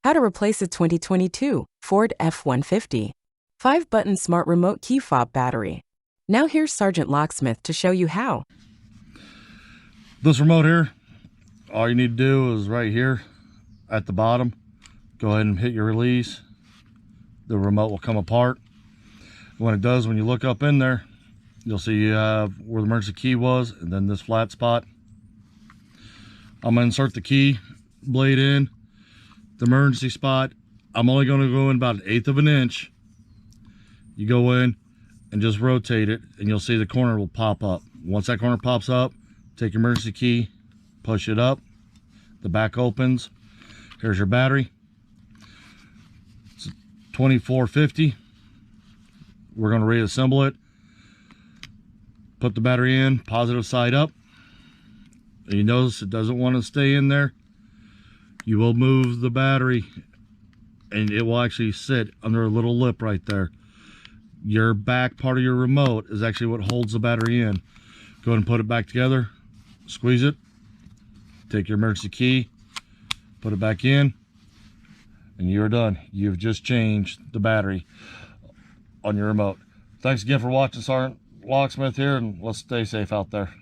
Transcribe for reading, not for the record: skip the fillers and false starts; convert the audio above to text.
How to replace a 2022 Ford F-150. 5-button smart remote key fob battery. Now here's Sergeant Locksmith to show you how. This remote here, all you need to do is right here at the bottom, go ahead and hit your release. The remote will come apart. When it does, when you look up in there, you'll see you have where the emergency key was and then this flat spot. I'm gonna insert the key blade in the emergency spot. I'm only going to go in about 1/8 of an inch. You go in and just rotate it and you'll see the corner will pop up. Once that corner pops up, take your emergency key, push it up, the back opens. Here's your battery. It's a 2450. We're going to reassemble it. Put the battery in, positive side up. And you notice it doesn't want to stay in there. You will move the battery and it will actually sit under a little lip right there. Your back part of your remote is actually what holds the battery in. Go ahead and put it back together, squeeze it, take your emergency key, put it back in, and you're done. You've just changed the battery on your remote. Thanks again for watching. Sergeant Locksmith here, and let's stay safe out there.